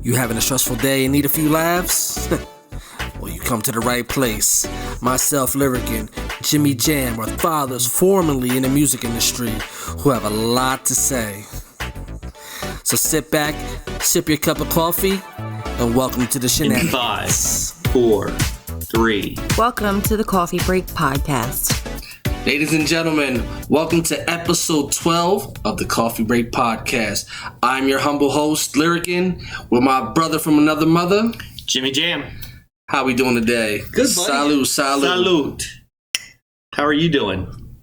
You having a stressful day and need a few laughs? Well, you come to the right place. Myself, Lyric, and Jimmy Jam are fathers formerly in the music industry who have a lot to say. So sit back, sip your cup of coffee, and welcome to the shenanigans. 5, 4, 3. Welcome to the Coffee Break Podcast. Ladies and gentlemen, welcome to episode 12 of the Coffee Break Podcast. I'm your humble host, Lyrickin, with my brother from another mother, Jimmy Jam. How we doing today? Good, buddy. Salute. How are you doing?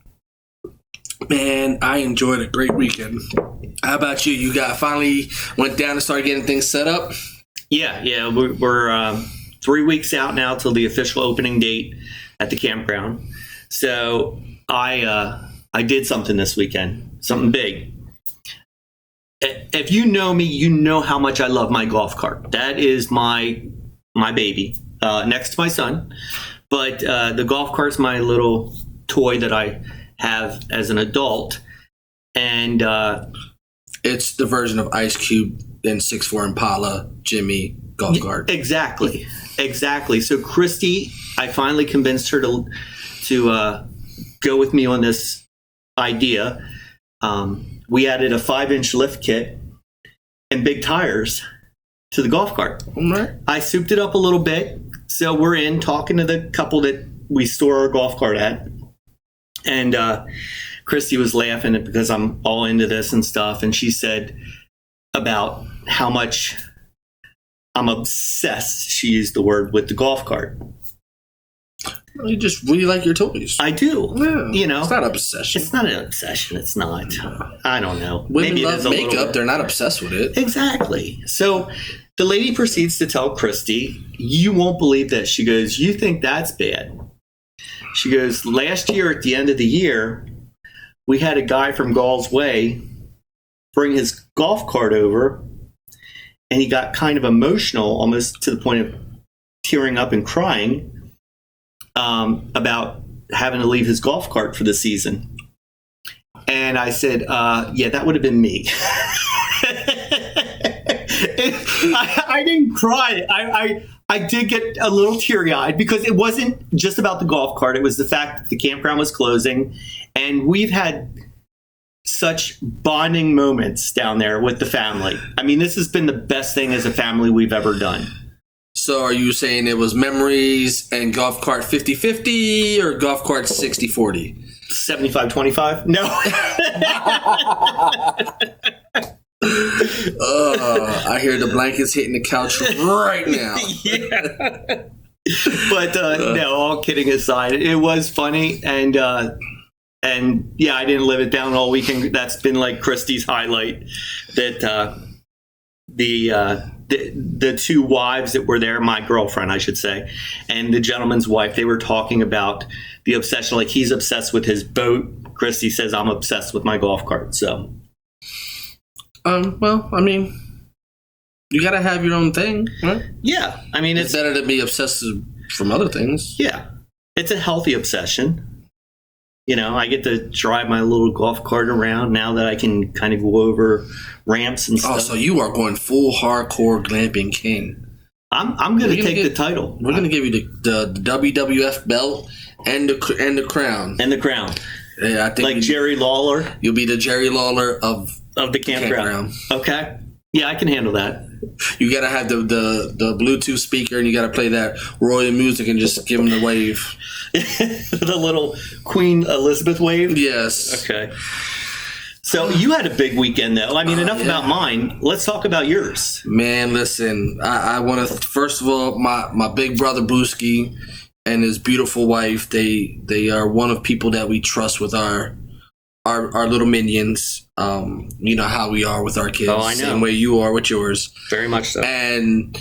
Man, I enjoyed a great weekend. How about you? You finally went down and started getting things set up? Yeah. We're 3 weeks out now till the official opening date at the campground. So I did something this weekend, something big. If you know me, you know how much I love my golf cart. That is my baby, next to my son. But the golf cart's my little toy that I have as an adult. And it's the version of Ice Cube and 6'4" Impala, Jimmy, golf cart. Exactly. So Christy, I finally convinced her to go with me on this idea. We added a 5-inch lift kit and big tires to the golf cart. Right. I souped it up a little bit. So we're in talking to the couple that we store our golf cart at. And Christy was laughing because I'm all into this and stuff. And she said about how much I'm obsessed, she used the word, with the golf cart. You just really like your toys. I do. Yeah, you know, it's not an obsession. It's not an obsession. It's not. I don't know. Women Maybe love makeup. They're not obsessed with it. Exactly. So the lady proceeds to tell Christy, "You won't believe this." She goes, "You think that's bad?" She goes, "Last year at the end of the year, we had a guy from Gall's Way bring his golf cart over, and he got kind of emotional, almost to the point of tearing up and crying, about having to leave his golf cart for the season." And I said, yeah, that would have been me. I didn't cry. I did get a little teary-eyed because it wasn't just about the golf cart. It was the fact that the campground was closing, and we've had such bonding moments down there with the family. I mean, this has been the best thing as a family we've ever done. So are you saying it was memories and golf cart 50-50 or golf cart 60-40? 75-25? No. I hear the blankets hitting the couch right now. Yeah. But no, all kidding aside, it was funny. And yeah, I didn't live it down all weekend. That's been like Christy's highlight, that the two wives that were there, my girlfriend, I should say, and the gentleman's wife, they were talking about the obsession. Like, he's obsessed with his boat. Christy says, I'm obsessed with my golf cart. So, well, I mean, you gotta have your own thing, right? Yeah, I mean, it's better to be obsessed from other things. Yeah, it's a healthy obsession. You know, I get to drive my little golf cart around now that I can kind of go over ramps and stuff. Oh, so you are going full hardcore glamping king. I'm going to take the title. We're going to give you the WWF belt and the crown. And the crown. Yeah, I think like Jerry Lawler. You'll be the Jerry Lawler of the campground. Okay. Yeah, I can handle that. You got to have the Bluetooth speaker, and you got to play that royal music and just give them the wave. The little Queen Elizabeth wave? Yes. Okay. So you had a big weekend, though. I mean, enough about mine. Let's talk about yours. Man, listen, I want to, first of all, my big brother Brewski and his beautiful wife, they are one of people that we trust with our little minions. You know how we are with our kids. Oh, I know. Same way you are with yours. Very much so. And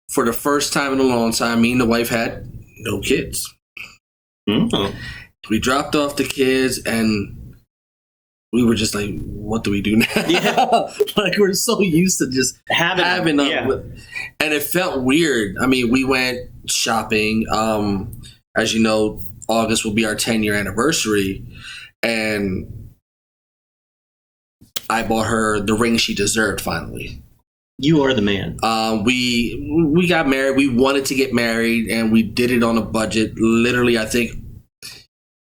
for the first time in a long time, me and the wife had no kids. Mm-hmm. We dropped off the kids, and we were just like, what do we do now? Yeah. Like, we're so used to just having them. Yeah. And it felt weird. I mean, we went shopping. As you know, August will be our 10-year anniversary. And I bought her the ring she deserved finally. You are the man. We got married. We wanted to get married, and we did it on a budget. Literally, I think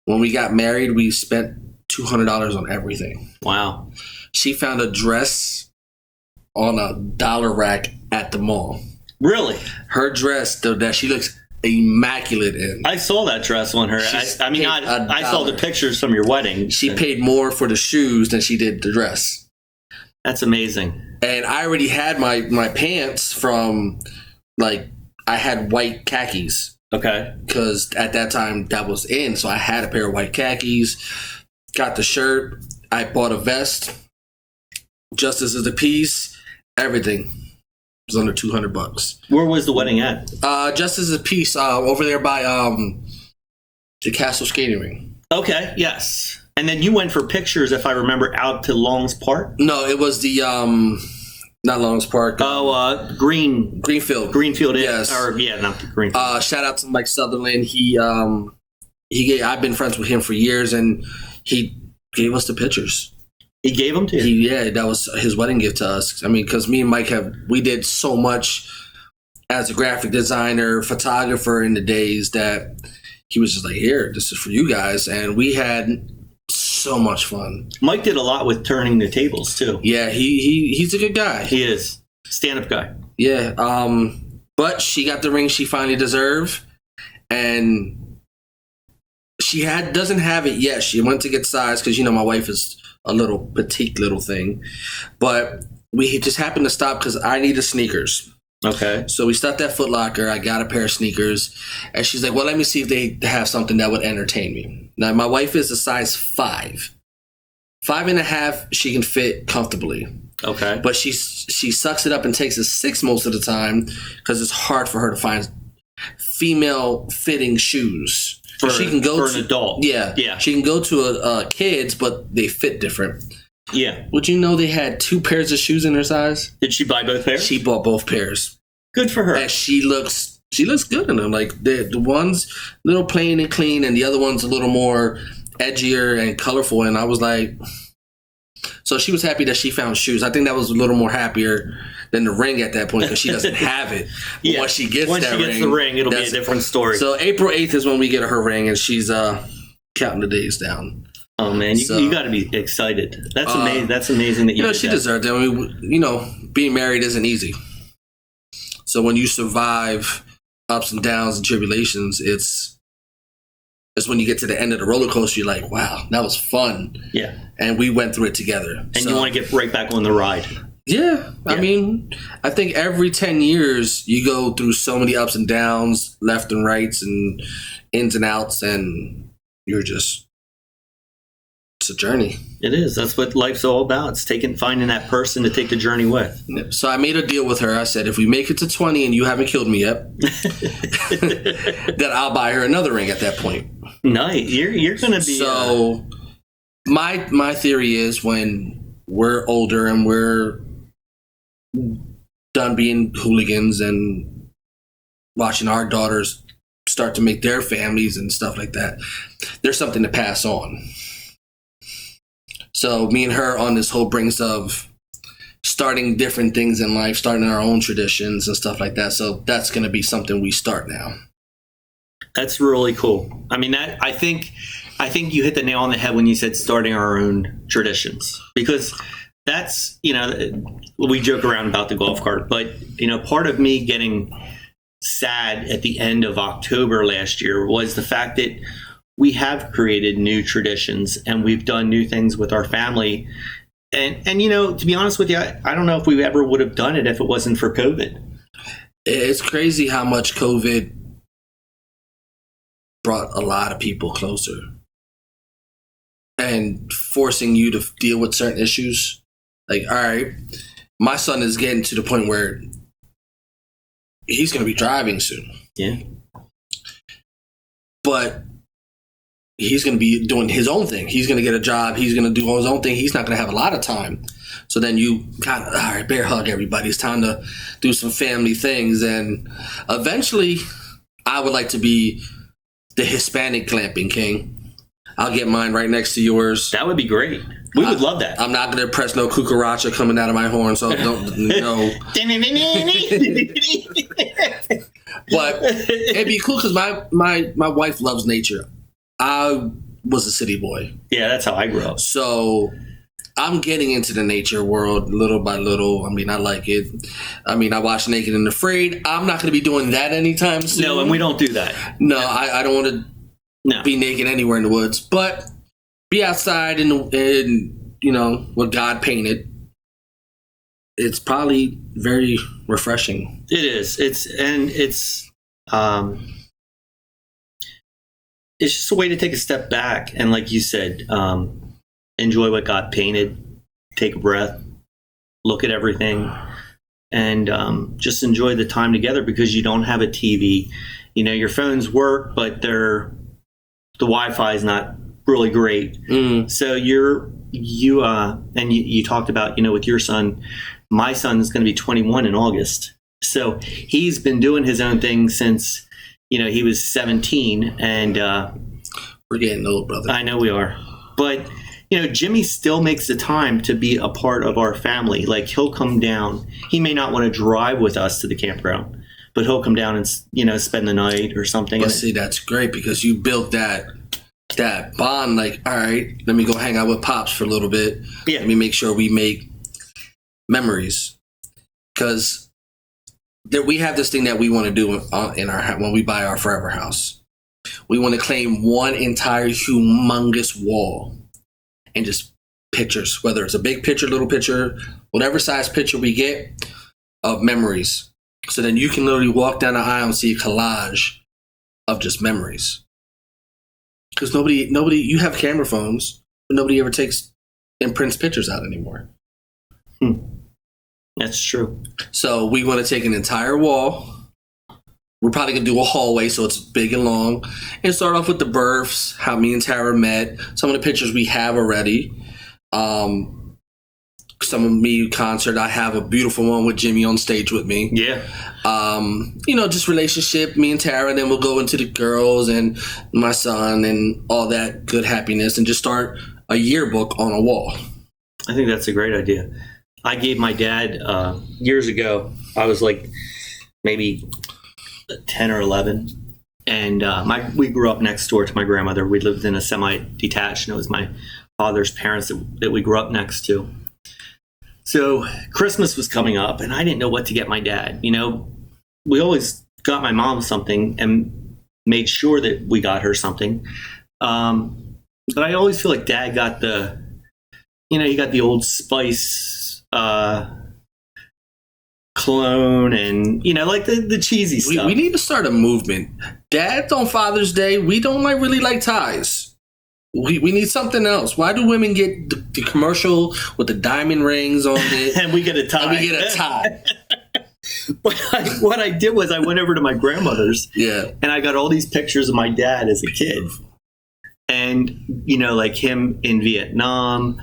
when we got married, we spent $200 on everything. Wow. She found a dress on a dollar rack at the mall. Really? Her dress, though, that she looks immaculate in. I saw that dress on her. I saw the pictures from your wedding. She paid more for the shoes than she did the dress. That's amazing. And I already had my pants from, like, I had white khakis. Okay. Because at that time that was in. So I had a pair of white khakis, got the shirt. I bought a vest, just as a piece, everything. It was under $200. Where was the wedding at? Just as a piece, over there by the Castle Skating Ring. Okay, yes. And then you went for pictures, if I remember, out to Long's Park? No, it was the not Long's Park. Greenfield. Greenfield, yes. Not the Greenfield. Shout out to Mike Sutherland. I've been friends with him for years, and he gave us the pictures. He gave them to you? That was his wedding gift to us. I mean, because me and Mike we did so much as a graphic designer, photographer in the days that he was just like, here, this is for you guys. And we had so much fun. Mike did a lot with turning the tables too. Yeah, he's a good guy. He is. Stand-up guy. Yeah. But she got the ring she finally deserved, and she doesn't have it yet. She went to get sized because my wife is a little petite little thing, but we just happened to stop because I needed sneakers. Okay. So we stopped at Foot Locker. I got a pair of sneakers, and she's like, well, let me see if they have something that would entertain me. Now, my wife is a size 5. 5.5, she can fit comfortably. Okay. But she sucks it up and takes a 6 most of the time because it's hard for her to find female fitting shoes. She can go for an adult. Yeah. She can go to a kids, but they fit different. Yeah. Would you know they had 2 pairs of shoes in her size? Did she buy both pairs? She bought both pairs. Good for her. And she looks good in them. Like the one's a little plain and clean, and the other one's a little more edgier and colorful. And I was like, so she was happy that she found shoes. I think that was a little more happier than the ring at that point because she doesn't have it. Yeah. Once she gets the ring, it'll be a different story. So April 8th is when we get her ring, and she's counting the days down. Oh man, you got to be excited. That's amazing. That's amazing that you. She deserved it. I mean, being married isn't easy. So when you survive ups and downs and tribulations, it's when you get to the end of the roller coaster, you're like, wow, that was fun. Yeah. And we went through it together. And you want to get right back on the ride. Yeah. I mean, I think every 10 years you go through so many ups and downs, left and rights and ins and outs, and it's a journey. It is. That's what life's all about. It's finding that person to take the journey with. So I made a deal with her. I said, if we make it to 20 and you haven't killed me yet, then I'll buy her another ring at that point. Nice. You're going to be. So my theory is when we're older and we're done being hooligans and watching our daughters start to make their families and stuff like that, there's something to pass on. So me and her on this whole brings of starting different things in life, starting our own traditions and stuff like that. So that's going to be something we start now. That's really cool. I mean, I think you hit the nail on the head when you said starting our own traditions, because that's, we joke around about the golf cart, but, part of me getting sad at the end of October last year was the fact that we have created new traditions and we've done new things with our family. And to be honest with you, I don't know if we ever would have done it if it wasn't for COVID. It's crazy how much COVID brought a lot of people closer and forcing you to deal with certain issues. Like, all right, my son is getting to the point where he's going to be driving soon. Yeah. But he's going to be doing his own thing. He's going to get a job. He's going to do his own thing. He's not going to have a lot of time. So then you kind of, all right, bear hug everybody. It's time to do some family things. And eventually, I would like to be the Hispanic clamping king. I'll get mine right next to yours. That would be great. We would love that. I'm not going to press no cucaracha coming out of my horn, so don't no. But it'd be cool because my wife loves nature. I was a city boy. Yeah, that's how I grew up. So I'm getting into the nature world little by little. I mean, I like it. I mean, I watch Naked and Afraid. I'm not going to be doing that anytime soon. No, and we don't do that. No, I don't want to be naked anywhere in the woods, but be outside in what God painted. It's probably very refreshing. It is. It's just a way to take a step back and, like you said, enjoy what God painted, take a breath, look at everything, and just enjoy the time together because you don't have a TV. Your phones work, but the Wi-Fi is not really great. So you talked about, with your son. My son is going to be 21 in August. So he's been doing his own thing since, he was 17. And we're getting old, brother. I know we are. But, Jimmy still makes the time to be a part of our family. Like, he'll come down. He may not want to drive with us to the campground, but he'll come down and, spend the night or something. But see, that's great because you built that bond. Like, all right, let me go hang out with Pops for a little bit. Yeah. Let me make sure we make memories, because we have this thing that we want to do in our when we buy our forever house. We want to claim one entire humongous wall and just pictures, whether it's a big picture, little picture, whatever size picture we get of memories. So then you can literally walk down the aisle and see a collage of just memories. Because nobody, you have camera phones, but nobody ever takes and prints pictures out anymore. That's true. So we want to take an entire wall. We're probably going to do a hallway so it's big and long. And start off with the births, how me and Tara met, some of the pictures we have already. Some of me concert. I have a beautiful one with Jimmy on stage with me. Yeah. Just relationship, me and Tara, and then we'll go into the girls and my son and all that good happiness and just start a yearbook on a wall. I think that's a great idea. I gave my dad years ago. I was like maybe 10 or 11, and we grew up next door to my grandmother. We lived in a semi-detached, and it was my father's parents that we grew up next to. So Christmas was coming up, and I didn't know what to get my dad. We always got my mom something and made sure that we got her something. But I always feel like Dad got he got the Old Spice cologne and like the cheesy stuff. We need to start a movement. Dads on Father's Day, we don't really like ties. We need something else. Why do women get the commercial with the diamond rings on it and we get a tie? But what I did was I went over to my grandmother's, and I got all these pictures of my dad as a kid, and like him in Vietnam,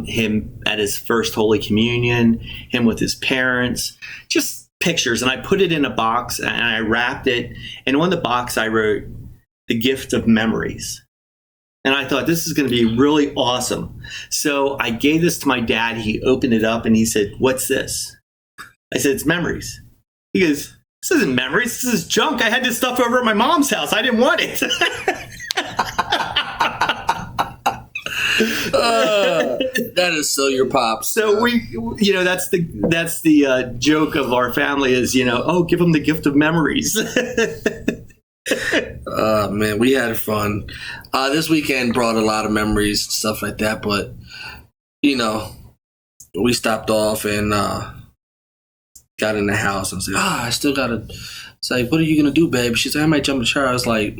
him at his first Holy Communion, him with his parents, just pictures. And I put it in a box and I wrapped it. And on the box, I wrote "The Gift of Memories." And I thought, this is going to be really awesome. So I gave this to my dad. He opened it up and he said, "What's this?" I said, "It's memories." He goes, "This isn't memories. This is junk. I had this stuff over at my mom's house. I didn't want it." That is so your pops. So that's the joke of our family is, give them the gift of memories. Man, we had fun. This weekend brought a lot of memories, stuff like that. But we stopped off and got in the house and said, I still gotta say, what are you gonna do, babe? She's like, I might jump in the shower. I was like,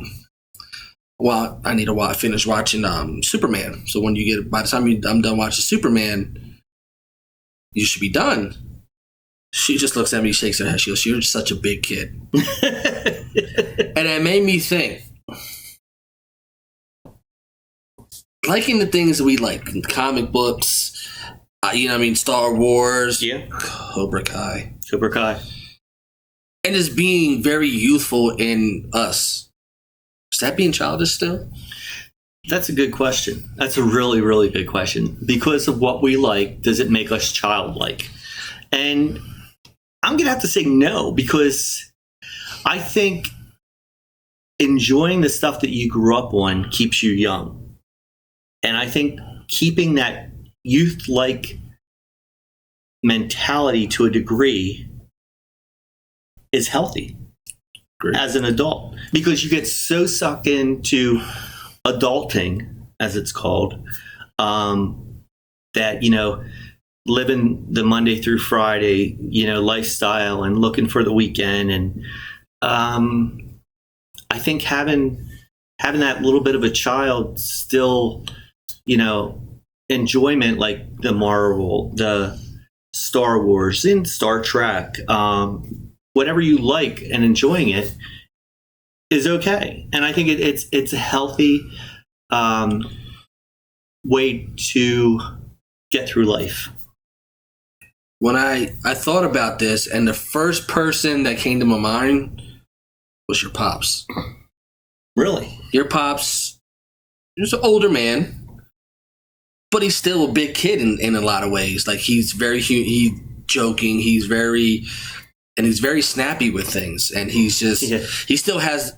well, I need to finish watching Superman. So when by the time I'm done watching Superman, you should be done. She just looks at me, shakes her head. She goes, "You're such a big kid." And it made me think, liking the things that we like, comic books, Star Wars, Cobra Kai. And just being very youthful in us. Is that being childish still? That's a good question. That's a really, really good question. Because of what we like, does it make us childlike? And I'm going to have to say no, because I think enjoying the stuff that you grew up on keeps you young. And I think keeping that youth-like mentality to a degree is healthy. Great. As an adult, because you get so sucked into adulting, as it's called, that, living the Monday through Friday, lifestyle and looking for the weekend. And I think having that little bit of a child still, enjoyment, like the Marvel, the Star Wars, and Star Trek, whatever you like and enjoying it is okay. And I think it's a healthy way to get through life. When I thought about this, and the first person that came to my mind was your pops. Really? Your pops, he's an older man, but he's still a big kid in a lot of ways. Like, he's very joking, he's very snappy with things, and he still has,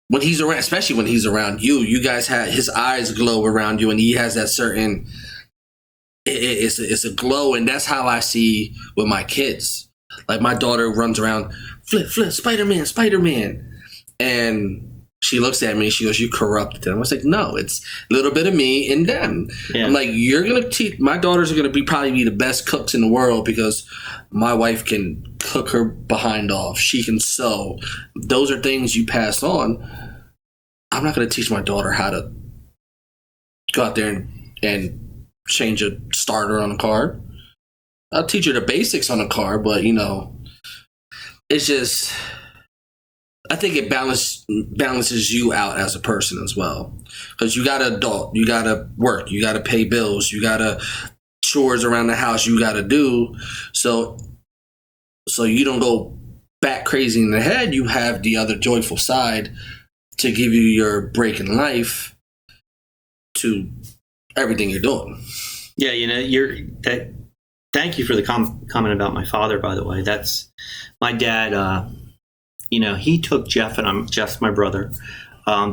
when he's around, especially when he's around you guys have, his eyes glow around you, and he has that certain, it's a glow, and that's how I see with my kids. Like, my daughter runs around, flip, Spider-Man, and she looks at me and she goes, "You corrupted them." I was like, "No, it's a little bit of me and them." Yeah. I'm like, "You're gonna teach my daughters are gonna probably be the best cooks in the world, because my wife can cook her behind off. She can sew. Those are things you pass on. I'm not gonna teach my daughter how to go out there and change a starter on a car. I'll teach her the basics on a car, but it's just." I think it balances you out as a person as well, because you got to adult, you got to work, you got to pay bills, you got to chores around the house you got to do, so you don't go bat crazy in the head. You have the other joyful side to give you your break in life to everything you're doing. Yeah, thank you for the comment about my father, by the way. That's my dad. He took Jeff's my brother.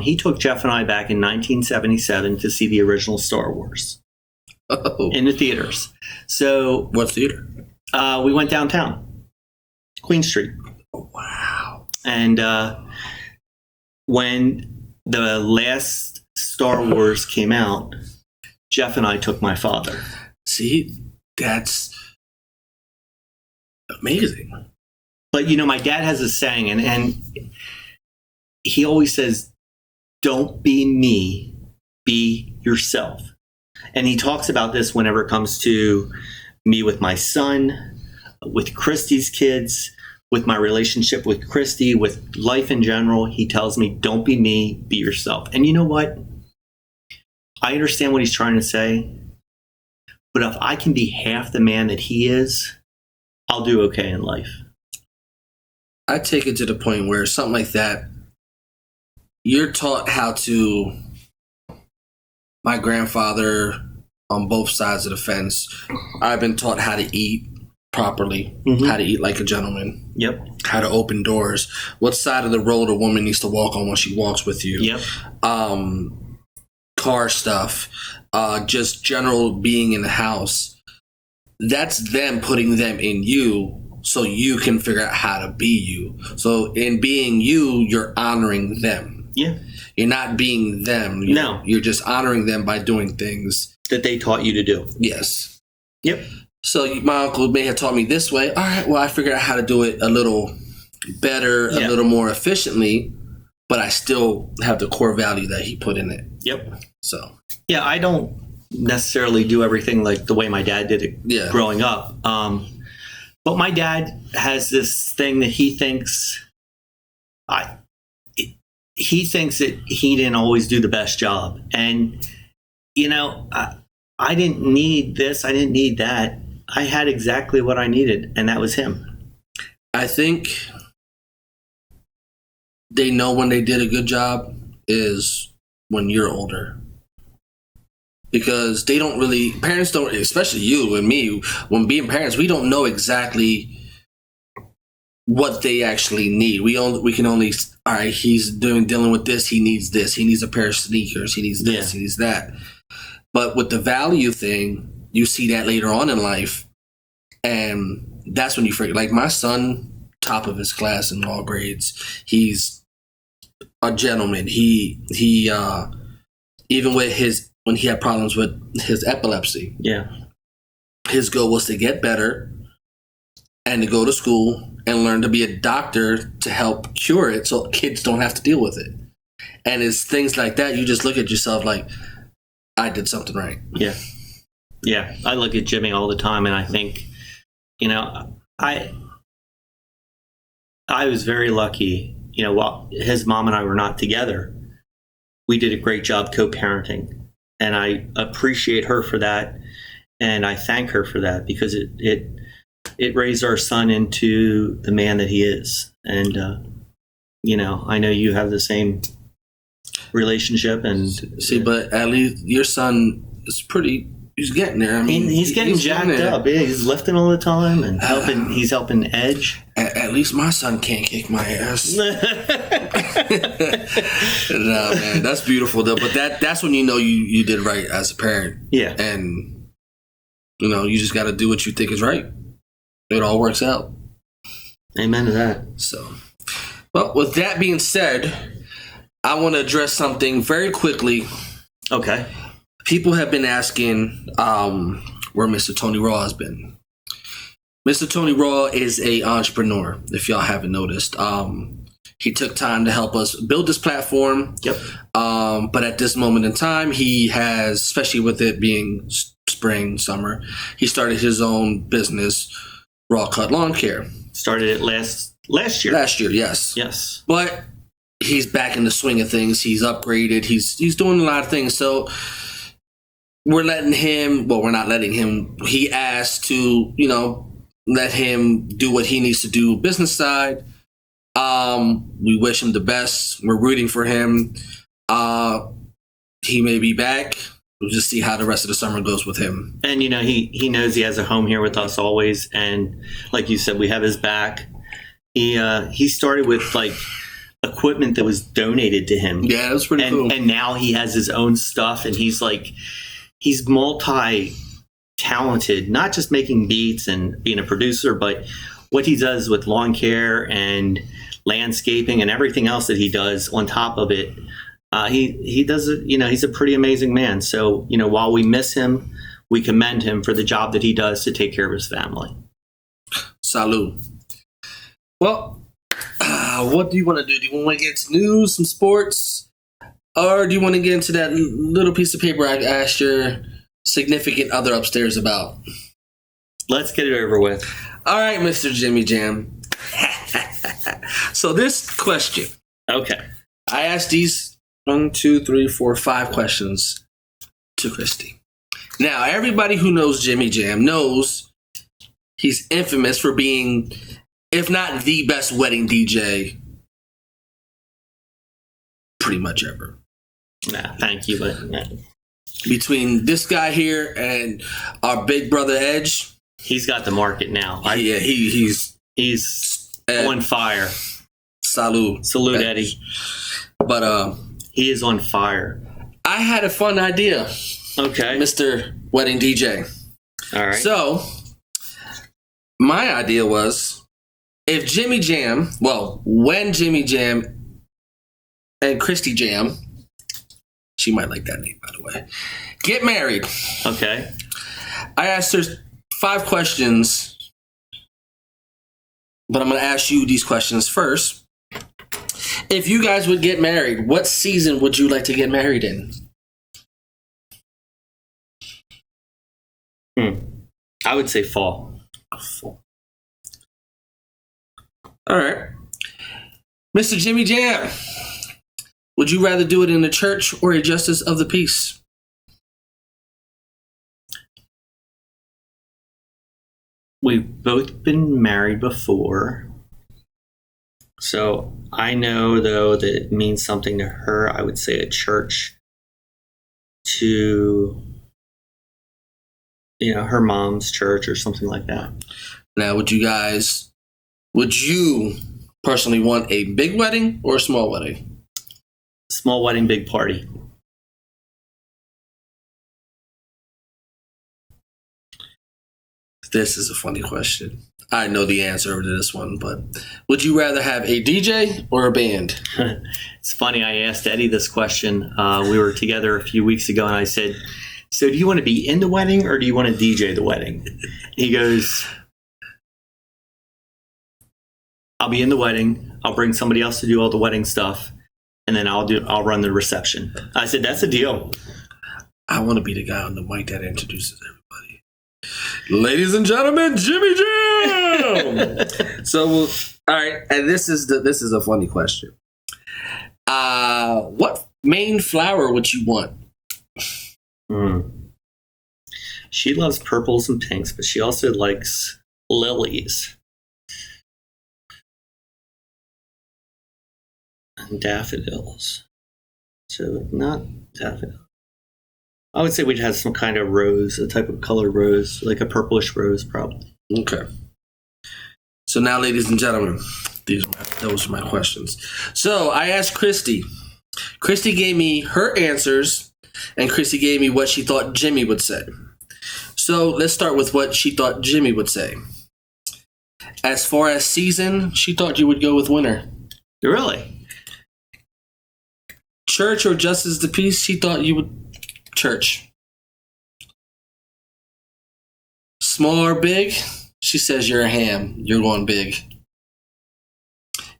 He took Jeff and I back in 1977 to see the original Star Wars in the theaters. So, what theater? We went downtown, Queen Street. Oh, wow. And when the last Star Wars came out, Jeff and I took my father. See, that's amazing. But, my dad has a saying, and he always says, "Don't be me, be yourself." And he talks about this whenever it comes to me with my son, with Christy's kids, with my relationship with Christy, with life in general. He tells me, "Don't be me, be yourself." And you know what? I understand what he's trying to say, but if I can be half the man that he is, I'll do okay in life. I take it to the point where something like that, you're taught how to. My grandfather, on both sides of the fence, I've been taught how to eat properly, how to eat like a gentleman. Yep. How to open doors. What side of the road a woman needs to walk on when she walks with you. Yep. Car stuff, just general being in the house. That's them putting them in you, so you can figure out how to be you. So in being you, you're honoring them. Yeah. You're not being them. You're just honoring them by doing things that they taught you to do. Yes. Yep. So my uncle may have taught me this way. All right, well, I figured out how to do it a little better, a little more efficiently, but I still have the core value that he put in it. Yep. So. Yeah, I don't necessarily do everything like the way my dad did it growing up. But my dad has this thing that he thinks that he didn't always do the best job. And, I didn't need this. I didn't need that. I had exactly what I needed, and that was him. I think they know when they did a good job is when you're older. because they don't really, parents don't, especially you and me, when being parents, we don't know exactly what they actually need. We can only, all right, he's dealing with this, he needs a pair of sneakers, he needs this, he needs that. But with the value thing, you see that later on in life, and that's when you forget. Like my son, top of his class in all grades, he's a gentleman. He even with when he had problems with his epilepsy, his goal was to get better and to go to school and learn to be a doctor to help cure it so kids don't have to deal with it. And it's things like that, you just look at yourself like, I did something right. Yeah. I look at Jimmy all the time, and I think, I was very lucky, while his mom and I were not together, we did a great job co-parenting, and I appreciate her for that. And I thank her for that, because it raised our son into the man that he is. And, I know you have the same relationship. And see, but at least your son is he's getting there. I mean, he's getting jacked up. Yeah, he's lifting all the time and he's helping Edge. At least my son can't kick my ass. No, man, that's beautiful though. But that's when you did right as a parent. Yeah. And, you just got to do what you think is right. It all works out. Amen to that. So, well, with that being said, I want to address something very quickly. Okay. People have been asking where Mr. Tony Raw has been. Mr. Tony Raw is an entrepreneur, if y'all haven't noticed. He took time to help us build this platform. Yep. But at this moment in time, he has, especially with it being spring, summer, he started his own business, Raw Cut Lawn Care. Started it last year. Last year, yes. Yes. But he's back in the swing of things. He's upgraded. He's doing a lot of things. So we're letting him, well, we're not letting him. He asked to, let him do what he needs to do business side. We wish him the best. We're rooting for him. He may be back. We'll just see how the rest of the summer goes with him. And, he knows he has a home here with us always. And like you said, we have his back. He started with equipment that was donated to him. Yeah, that was pretty cool. And now he has his own stuff, and he's multi-talented, not just making beats and being a producer, but what he does with lawn care and landscaping and everything else that he does on top of it. He does it, he's a pretty amazing man. So, while we miss him, we commend him for the job that he does to take care of his family. Salud. Well, what do you want to do? Do you want to get into news, some sports? Or do you want to get into that little piece of paper I asked your significant other upstairs about? Let's get it over with. All right, Mr. Jimmy Jam. So this question. Okay. I asked these 1, 2, 3, 4, 5 questions to Christy. Now, everybody who knows Jimmy Jam knows he's infamous for being, if not the best wedding DJ, pretty much ever. Nah, thank you, but nah. Between this guy here and our big brother Edge, he's got the market now. He's on fire. Salute, Eddie. But he is on fire. I had a fun idea. Okay, Mr. Wedding DJ. All right. So my idea was, if Jimmy Jam, when Jimmy Jam and Christy Jam, she might like that name, by the way, get married. Okay. I asked her 5 questions, but I'm going to ask you these questions first. If you guys would get married, what season would you like to get married in? I would say fall. All right. Mr. Jimmy Jam, would you rather do it in a church or a justice of the peace? We've both been married before. So I know, though, that it means something to her. I would say a church to her mom's church or something like that. Now, would you personally want a big wedding or a small wedding? Small wedding, big party. This is a funny question. I know the answer to this one, but would you rather have a DJ or a band? It's funny. I asked Eddie this question. We were together a few weeks ago, and I said, so do you want to be in the wedding or do you want to DJ the wedding? He goes, I'll be in the wedding. I'll bring somebody else to do all the wedding stuff, and then I'll run the reception. I said, that's a deal. I want to be the guy on the mic that introduces everybody. Ladies and gentlemen, Jimmy Jam. So, all right, and this is a funny question. What main flower would you want? She loves purples and pinks, but she also likes lilies and daffodils. So not daffodil. I would say we'd have some kind of rose, a type of colored rose, like a purplish rose, probably. Okay. So now, ladies and gentlemen, those are my questions. So I asked Christy. Christy gave me her answers, and Christy gave me what she thought Jimmy would say. So let's start with what she thought Jimmy would say. As far as season, she thought you would go with winter. Really? Church or justice of the peace, she thought you would church. Small or big, she says you're a ham. You're going big.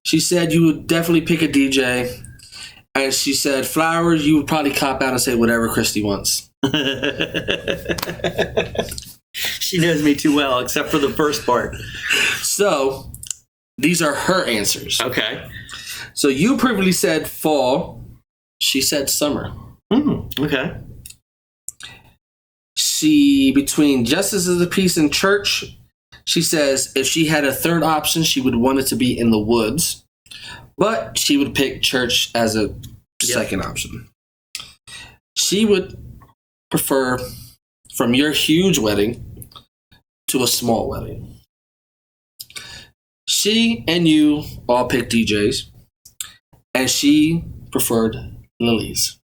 She said you would definitely pick a DJ. And she said flowers, you would probably cop out and say whatever Christy wants. She knows me too well, except for the first part. So these are her answers. Okay. So you previously said fall. She said summer. Okay. She, between justice of the peace and church, she says if she had a third option, she would want it to be in the woods. But she would pick church as a second option. She would prefer from your huge wedding to a small wedding. She and you all picked DJs, and she preferred lilies.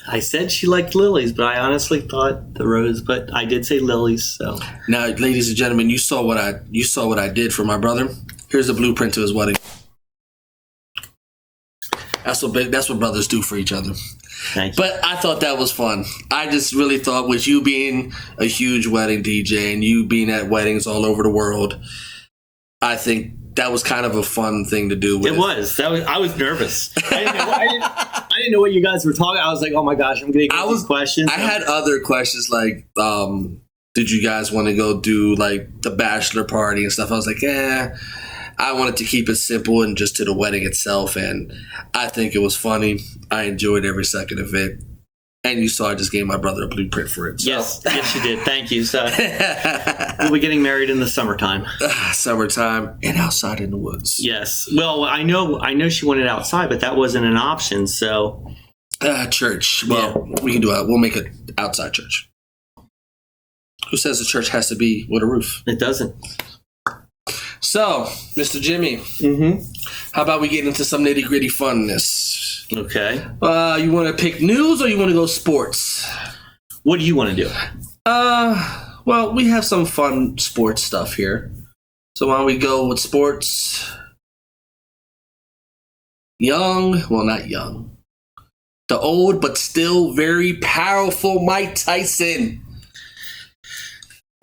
I said she liked lilies, but I honestly thought the rose. But I did say lilies. So now, ladies and gentlemen, you saw what I did for my brother. Here's the blueprint to his wedding. That's what brothers do for each other. Thank you. But I thought that was fun. I just really thought with you being a huge wedding DJ and you being at weddings all over the world, I think that was kind of a fun thing to do. It was. I was nervous. I didn't know what you guys were talking. I was like, oh my gosh, I'm going to get these questions. I had other questions like, did you guys want to go do like the bachelor party and stuff? I was like, I wanted to keep it simple and just to the wedding itself. And I think it was funny. I enjoyed every second of it. And you saw I just gave my brother a blueprint for it. So. Yes, you did. Thank you. So we'll be getting married in the summertime. Summertime and outside in the woods. Yes. Well, I know she wanted outside, but that wasn't an option. So church. Well, we can do it. We'll make it outside church. Who says the church has to be with a roof? It doesn't. So, Mr. Jimmy, how about we get into some nitty gritty funness? Okay. You want to pick news or you want to go sports? What do you want to do? Well, we have some fun sports stuff here. So why don't we go with sports? Not young. The old but still very powerful Mike Tyson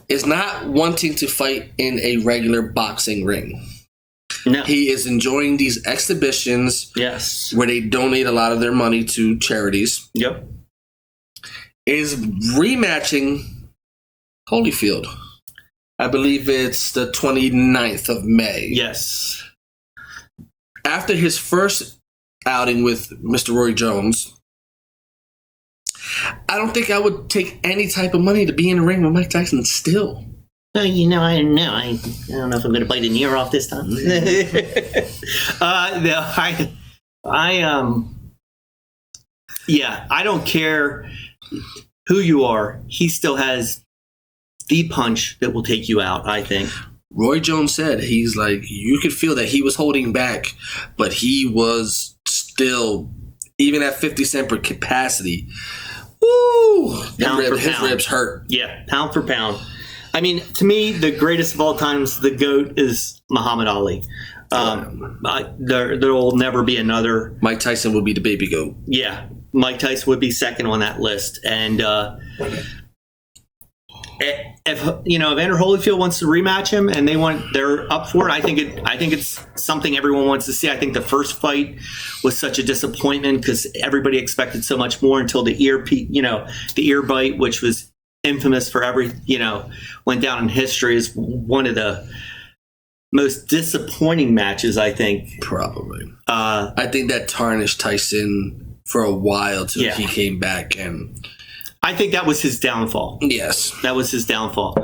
is not wanting to fight in a regular boxing ring. No. He is enjoying these exhibitions. Yes. Where they donate a lot of their money to charities. Yep. Is rematching Holyfield. I believe it's the 29th of May. Yes. After his first outing with Mr. Roy Jones, I don't think I would take any type of money to be in the ring with Mike Tyson still. I don't know. I don't know if I'm going to bite an ear off this time. I don't care who you are. He still has the punch that will take you out, I think. Roy Jones said, he's like, you could feel that he was holding back, but he was still, even at 50 cent per capacity, woo, his ribs hurt. Yeah, pound for pound. I mean, to me, the greatest of all times, the GOAT is Muhammad Ali. There will never be another. Mike Tyson would be the baby GOAT. Yeah, Mike Tyson would be second on that list. And if Evander Holyfield wants to rematch him and they're up for it, I think it's something everyone wants to see. I think the first fight was such a disappointment because everybody expected so much more until the ear bite, which was infamous for went down in history as one of the most disappointing matches, I think. Probably. I think that tarnished Tyson for a while till he came back, and I think that was his downfall. Yes. That was his downfall.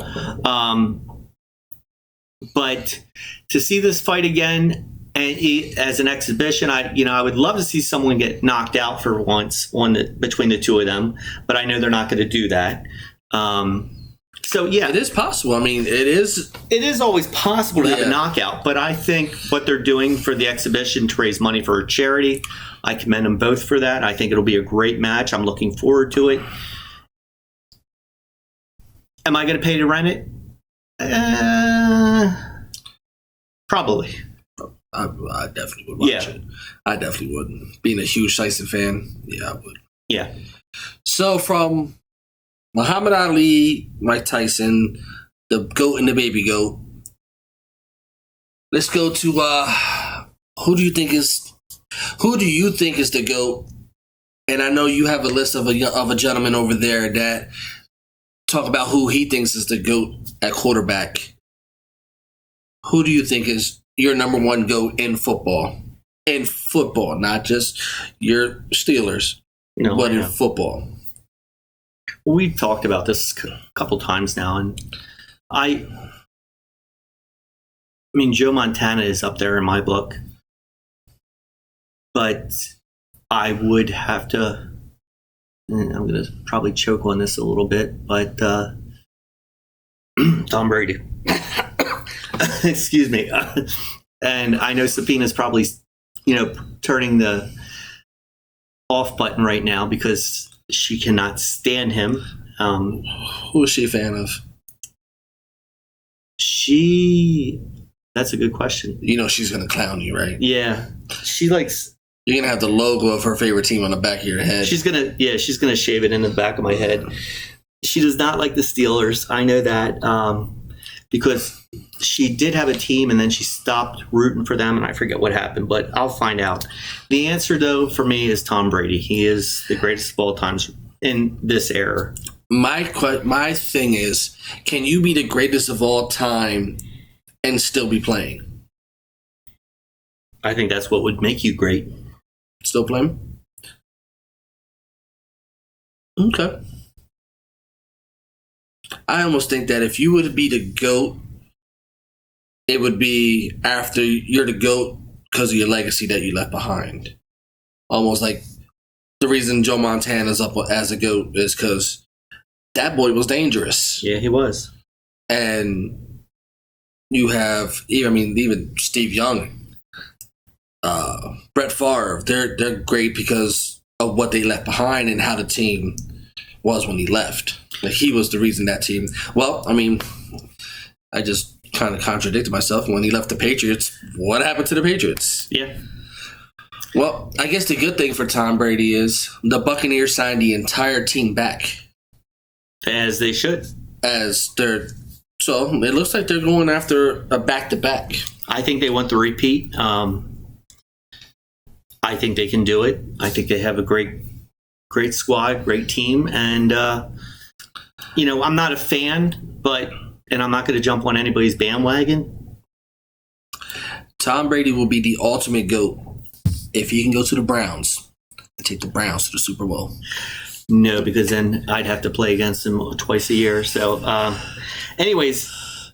But to see this fight again and as an exhibition, I would love to see someone get knocked out for once between the two of them, but I know they're not going to do that. So yeah, it is possible. I mean, it is always possible to have a knockout, but I think what they're doing for the exhibition to raise money for a charity, I commend them both for that. I think it'll be a great match. I'm looking forward to it. Am I going to pay to rent it? Probably. I definitely would watch it. I definitely would. Being a huge Tyson fan, I would. Yeah. So from Muhammad Ali, Mike Tyson, the GOAT and the baby GOAT, let's go to who do you think is the GOAT? And I know you have a list of a gentleman over there that talk about who he thinks is the GOAT at quarterback. Who do you think is your number one GOAT in football? In football, not just your Steelers, but in football. We've talked about this a couple times now, and I mean, Joe Montana is up there in my book, but I would have to. I'm going to probably choke on this a little bit, but Tom Brady. Excuse me. And I know Sapina's probably, turning the off button right now because she cannot stand him. Who is she a fan of? That's a good question. She's going to clown you, right? Yeah. She likes... You're going to have the logo of her favorite team on the back of your head. She's going to shave it in the back of my head. She does not like the Steelers. I know that because she did have a team and then she stopped rooting for them and I forget what happened, but I'll find out. The answer, though, for me is Tom Brady. He is the greatest of all times in this era. My thing is, can you be the greatest of all time and still be playing? I think that's what would make you great. Still playing? Okay. I almost think that if you were to be the GOAT, it would be after you're the GOAT because of your legacy that you left behind. Almost like the reason Joe Montana's up as a GOAT is because that boy was dangerous. Yeah, he was. And you have, even Steve Young, Brett Favre, they're great because of what they left behind and how the team was when he left. Like, he was the reason that team. Well, I just kind of contradicted myself. When he left the Patriots, what happened to the Patriots? Yeah. Well, I guess the good thing for Tom Brady is the Buccaneers signed the entire team back. As they should. So it looks like they're going after a back-to-back. I think they want the repeat. I think they can do it. I think they have a great squad, great team. And, I'm not a fan, and I'm not going to jump on anybody's bandwagon. Tom Brady will be the ultimate GOAT if he can go to the Browns and take the Browns to the Super Bowl. No, because then I'd have to play against him twice a year. So, anyways,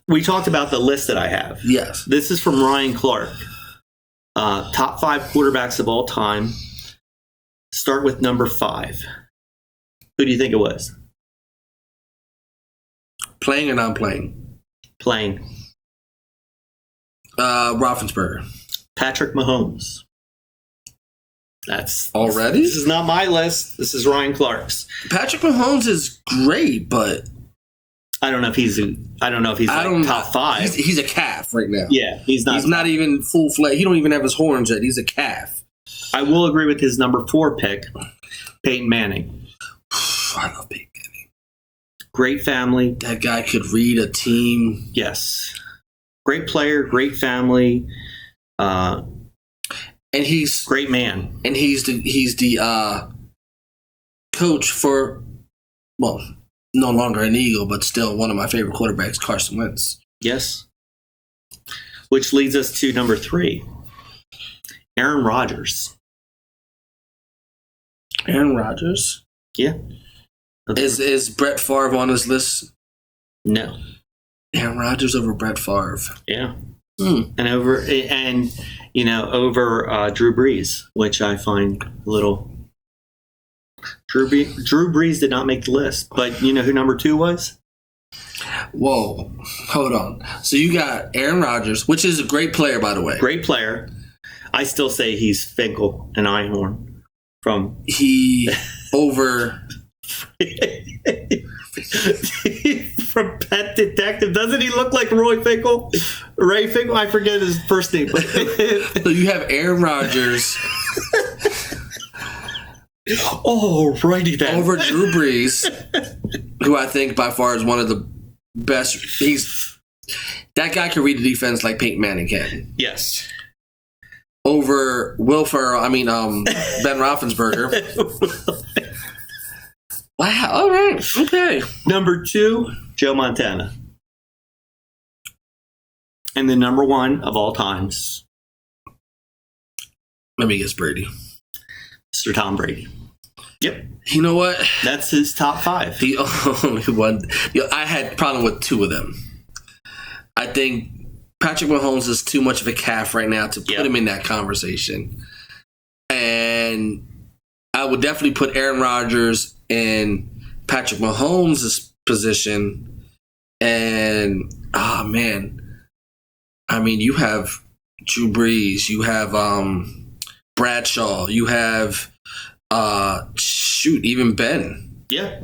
we talked about the list that I have. Yes. This is from Ryan Clark. Top 5 quarterbacks of all time. Start with number 5. Who do you think it was? Playing or non-playing? Playing. Roethlisberger. Patrick Mahomes. That's already. This is not my list. This is Ryan Clark's. Patrick Mahomes is great, but I don't know if he's top 5. He's a calf right now. Yeah, he's not. He's not even full fledged. He don't even have his horns yet. He's a calf. I will agree with his number 4 pick, Peyton Manning. I love Peyton Manning. Great family. That guy could read a team. Yes. Great player, great family. And he's great man. And he's the coach for, well, no longer an Eagle, but still one of my favorite quarterbacks, Carson Wentz. Yes. Which leads us to number 3, Aaron Rodgers. Aaron Rodgers? Yeah. Is Brett Favre on his list? No. Aaron Rodgers over Brett Favre. Yeah. And over Drew Brees, which I find a little. Drew Brees did not make the list, but you know who number 2 was? Whoa, hold on. So you got Aaron Rodgers, which is a great player, by the way. Great player. I still say he's Finkel and Einhorn from. He over. From Pet Detective. Doesn't he look like Roy Finkel? Ray Finkel? I forget his first name. So you have Aaron Rodgers. Oh, righty then. Over Drew Brees, who I think by far is one of the best. That guy can read the defense like Peyton Manning can. Yes. Over Ben Roethlisberger. Wow. All right. Okay. Number 2, Joe Montana. And the number 1 of all times. Let me guess, Brady. Mr. Tom Brady. Yep. You know what? That's his top 5. The only one. I had a problem with 2 of them. I think Patrick Mahomes is too much of a calf right now to put him in that conversation. And I would definitely put Aaron Rodgers in Patrick Mahomes' position. And, you have Drew Brees, you have Bradshaw, you have even Ben. Yeah.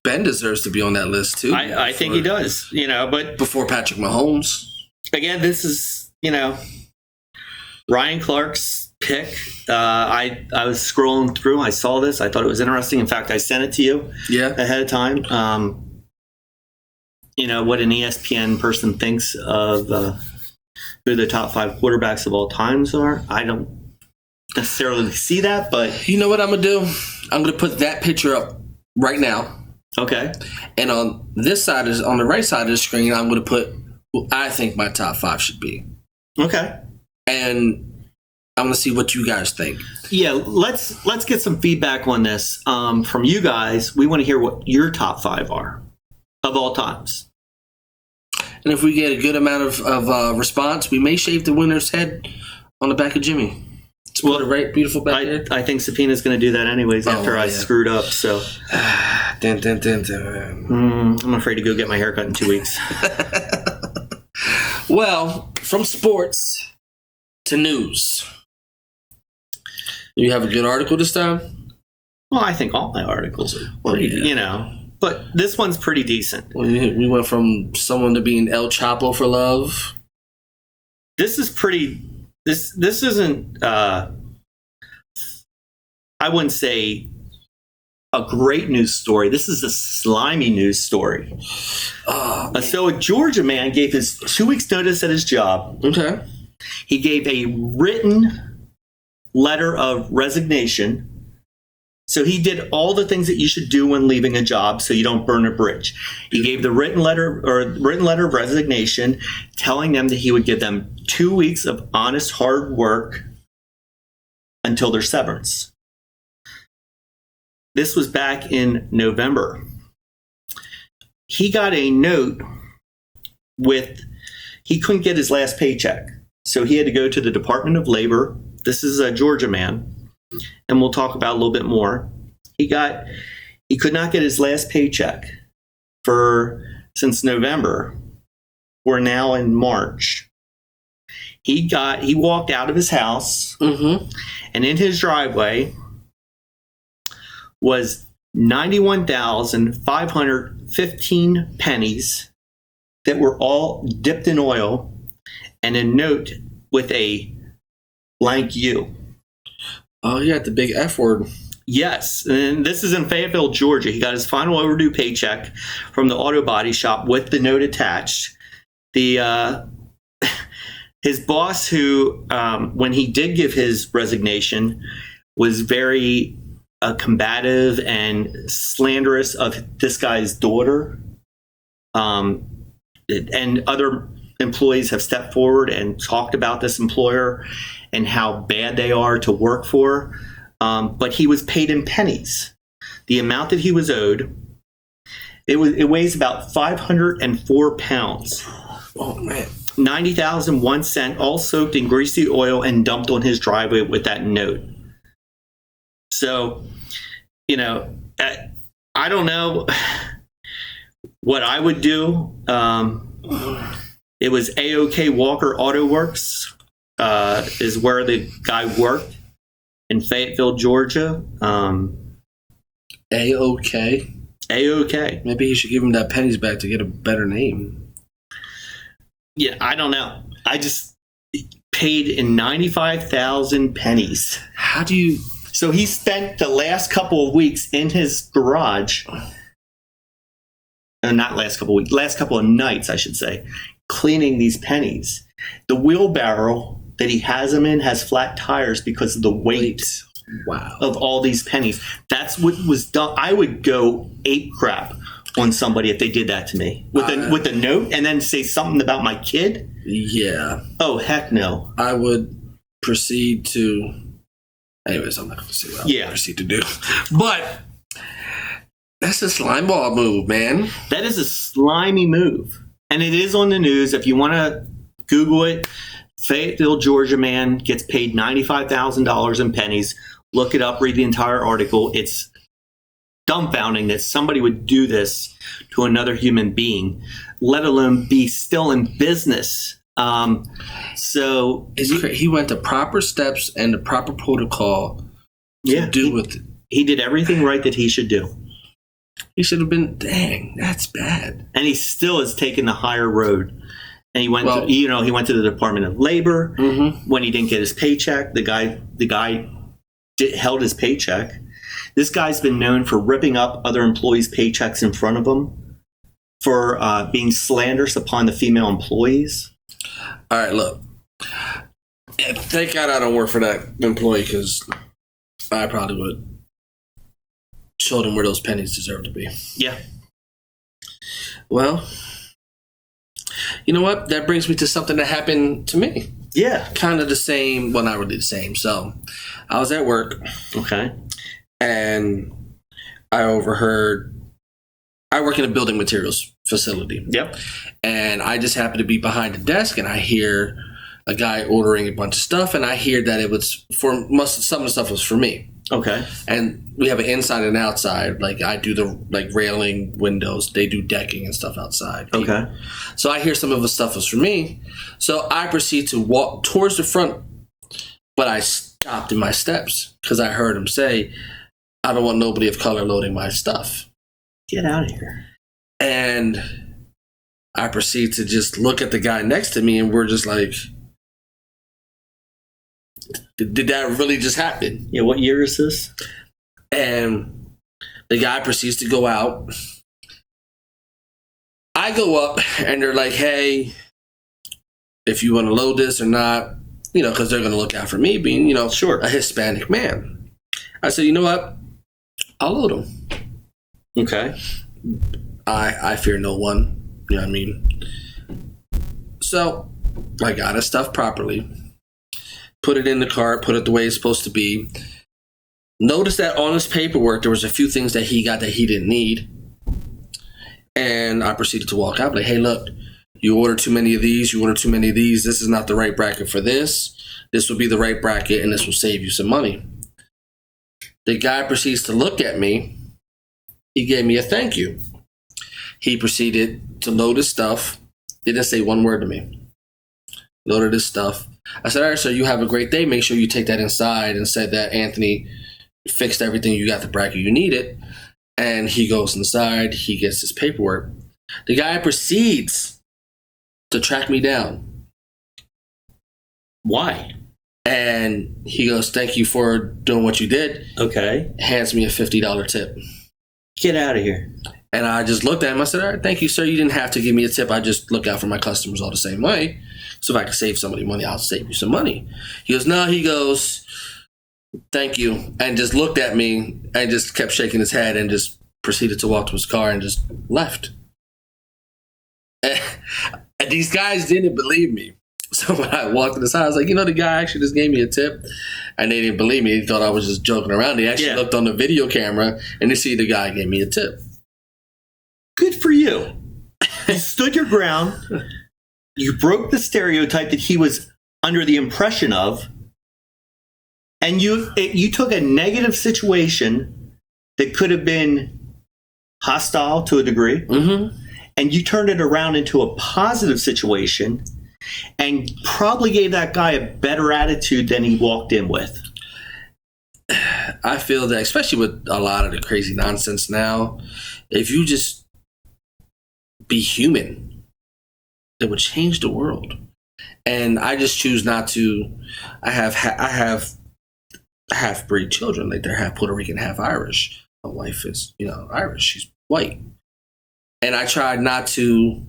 Ben deserves to be on that list too. I think he does, but before Patrick Mahomes. Again, this is, Ryan Clark's pick. I was scrolling through, I saw this, I thought it was interesting. In fact, I sent it to you ahead of time. What an ESPN person thinks of who the top 5 quarterbacks of all times are. I don't necessarily see that, but you know what I'm gonna do? I'm gonna put that picture up right now. Okay. And on the right side of the screen, I'm gonna put who I think my top 5 should be. Okay. And I'm gonna see what you guys think. Yeah, let's get some feedback on this from you guys. We want to hear what your top 5 are of all times. And if we get a good amount of response, we may shave the winner's head on the back of Jimmy. Well, right, beautiful back there. I think Sapina's going to do that anyways after I screwed up. So, I'm afraid to go get my haircut in 2 weeks. Well, from sports to news. You have a good article this time? Well, I think all my articles are pretty, but this one's pretty decent. We went from someone to being El Chapo for love. This is pretty. This isn't. I wouldn't say a great news story. This is a slimy news story. So a Georgia man gave his 2 weeks notice at his job. Okay. He gave a written letter of resignation. So he did all the things that you should do when leaving a job so you don't burn a bridge. He gave the written letter of resignation telling them that he would give them 2 weeks of honest, hard work until their severance. This was back in November. He got a note he couldn't get his last paycheck. So he had to go to the Department of Labor. This is a Georgia man. And we'll talk about a little bit more. He could not get his last paycheck for since November. We're now in March. He walked out of his house, and in his driveway was 91,515 pennies that were all dipped in oil and a note with a blank U. Oh, yeah, the big F word. Yes, and this is in Fayetteville, Georgia. He got his final overdue paycheck from the auto body shop with the note attached. His boss, who, when he did give his resignation, was very combative and slanderous of this guy's daughter. And other employees have stepped forward and talked about this employer and how bad they are to work for. But he was paid in pennies. The amount that he was owed, it weighs about 504 pounds. Oh, man. 90,001 cents, all soaked in greasy oil and dumped on his driveway with that note. So, I don't know what I would do. It was AOK Walker Auto Works is where the guy worked in Fayetteville, Georgia. AOK? AOK. Maybe he should give him that pennies back to get a better name. Yeah, I don't know. I just paid in 95,000 pennies. How do you... So he spent the last couple of weeks in his garage, not last couple of weeks, last couple of nights, I should say, cleaning these pennies. The wheelbarrow that he has them in has flat tires because of the weight of all these pennies. That's what was done. I would go ape crap on somebody if they did that to me with a note and then say something about my kid. Yeah. Oh, heck no. I would proceed to... Anyways, I'm not going to say what I would proceed to do. But that's a slime ball move, man. That is a slimy move. And it is on the news. If you want to Google it, Fayetteville, Georgia man gets paid $95,000 in pennies. Look it up, read the entire article. It's dumbfounding that somebody would do this to another human being, let alone be still in business. So he went the proper steps and the proper protocol to do with it. He did everything right that he should do. He should have been, dang, that's bad. And he still is taking the higher road. And he went he went to the Department of Labor when he didn't get his paycheck. The guy held his paycheck. This guy's been known for ripping up other employees' paychecks in front of him, for being slanderous upon the female employees. All right, look. Thank God I don't work for that employee, because I probably would show them where those pennies deserve to be. Yeah. Well, you know what? That brings me to something that happened to me. Yeah. Kind of the same. Well, not really the same. So I was at work. Okay. And I overheard... I work in a building materials facility. Yep. And I just happened to be behind the desk, and I hear a guy ordering a bunch of stuff, and I hear that it was for some of the stuff was for me. Okay. And we have an inside and outside. Like, I do the railing, windows. They do decking and stuff outside. Okay. So I hear some of the stuff was for me. So I proceed to walk towards the front, but I stopped in my steps because I heard him say, "I don't want nobody of color loading my stuff." Get out of here. And I proceed to just look at the guy next to me, and we're just like, did that really just happen? Yeah, what year is this? And the guy proceeds to go out. I go up, and they're like, "Hey, if you want to load this or not," because they're going to look out for me being, sure, a Hispanic man. I said, "You know what? I'll load him." Okay. I fear no one. You know what I mean? So I got his stuff properly, put it in the cart, put it the way it's supposed to be. Notice that on his paperwork, there was a few things that he got that he didn't need. And I proceeded to walk out. Like, "Hey, look, you ordered too many of these. You ordered too many of these. This is not the right bracket for this. This will be the right bracket, and this will save you some money." The guy proceeds to look at me. He gave me a thank you. He proceeded to load his stuff. He didn't say one word to me. Loaded his stuff. I said, all right, sir, you have a great day. Make sure you take that inside, and said that Anthony fixed everything. You got the bracket you needed. And he goes inside. He gets his paperwork. The guy proceeds to track me down. Why? And he goes, thank you for doing what you did. Okay. Hands me a $50 tip. Get out of here. And I just looked at him. I said, all right, thank you, sir. You didn't have to give me a tip. I just look out for my customers all the same way. So if I can save somebody money, I'll save you some money. He goes, no, he goes, thank you. And just looked at me and just kept shaking his head and just proceeded to walk to his car and just left. And these guys didn't believe me. So when I walked in the side, I was like, the guy actually just gave me a tip. And they didn't believe me. They thought I was just joking around. They actually looked on the video camera and they see the guy gave me a tip. Good for you. You stood your ground. You broke the stereotype that he was under the impression of. And you took a negative situation that could have been hostile to a degree. Mm-hmm. And you turned it around into a positive situation and probably gave that guy a better attitude than he walked in with. I feel that, especially with a lot of the crazy nonsense now, if you just be human, it would change the world. And I just choose not to. I have half-breed children. Like, they're half Puerto Rican, half Irish. My wife is, Irish. She's white. And I try not to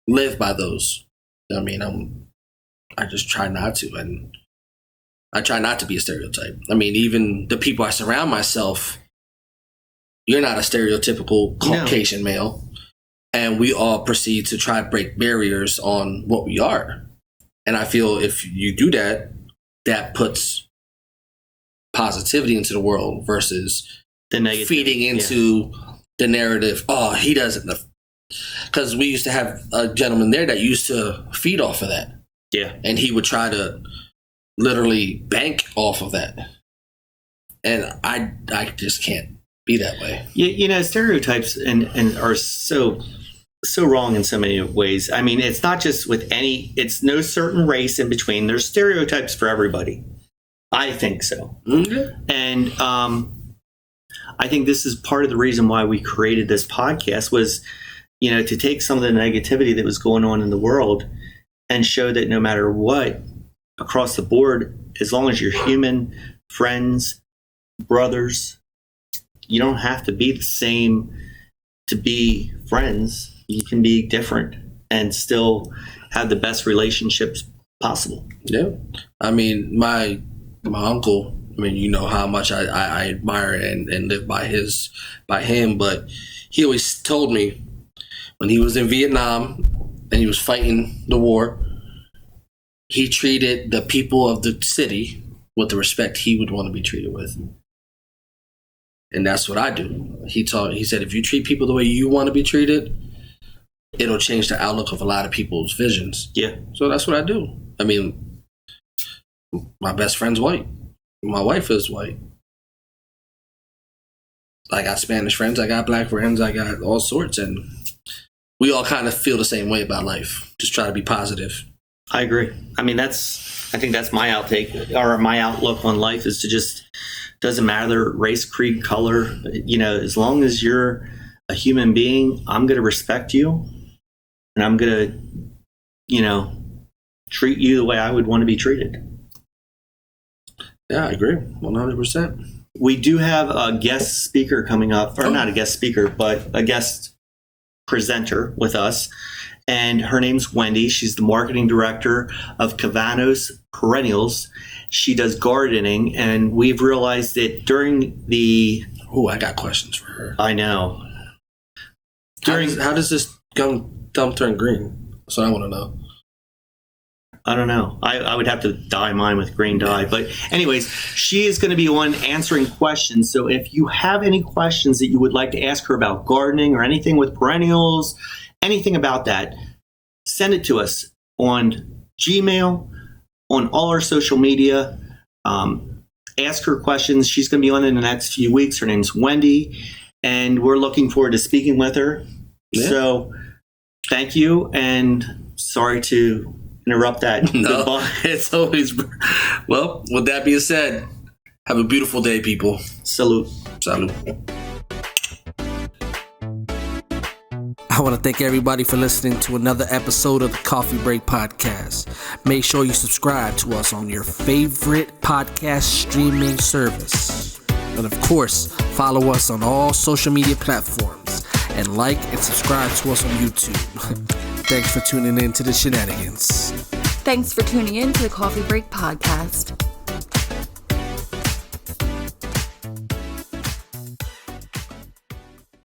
live by those. I just try not to. And I try not to be a stereotype. Even the people I surround myself, you're not a stereotypical Caucasian male. And we all proceed to try to break barriers on what we are. And I feel if you do that, that puts positivity into the world versus the negative, feeding into the narrative. Oh, he doesn't. Because we used to have a gentleman there that used to feed off of that. Yeah. And he would try to literally bank off of that. And I just can't be that way. Stereotypes and are so wrong in so many ways. It's not just with it's no certain race in between. There's stereotypes for everybody. I think so. Mm-hmm. And I think this is part of the reason why we created this podcast was, to take some of the negativity that was going on in the world and show that no matter what, across the board, as long as you're human, friends, brothers, you don't have to be the same to be friends. You can be different and still have the best relationships possible. Yeah. My uncle, how much I admire and live by him, but he always told me when he was in Vietnam and he was fighting the war, he treated the people of the city with the respect he would want to be treated with. And that's what I do. He said, if you treat people the way you want to be treated, it'll change the outlook of a lot of people's visions. Yeah. So that's what I do. My best friend's white. My wife is white. I got Spanish friends. I got black friends. I got all sorts. And we all kind of feel the same way about life. Just try to be positive. I agree. I think that's my outtake, or my outlook on life is to just, doesn't matter race, creed, color, as long as you're a human being, I'm going to respect you and I'm going to, treat you the way I would want to be treated. Yeah, I agree. 100%. We do have a guest speaker coming up, or not a guest speaker, but a guest presenter with us. And her name's Wendy. She's the marketing director of Cavanos Perennials. She does gardening, and we've realized that during the... Oh, I got questions for her. I know. How does this gum turn green? That's what I want to know. I don't know. I would have to dye mine with green dye. But anyways, she is going to be one answering questions. So if you have any questions that you would like to ask her about gardening or anything with perennials, anything about that, send it to us on Gmail, on all our social media. Ask her questions. She's going to be on in the next few weeks. Her name's Wendy, and we're looking forward to speaking with her. Yeah. So thank you, and sorry to interrupt that. No, it's always... Well, with that being said, have a beautiful day, people. Salute. Salud. I want to thank everybody for listening to another episode of the Coffee Break Podcast. Make sure you subscribe to us on your favorite podcast streaming service. And of course, follow us on all social media platforms. And like and subscribe to us on YouTube. Thanks for tuning in to the shenanigans. Thanks for tuning in to the Coffee Break Podcast.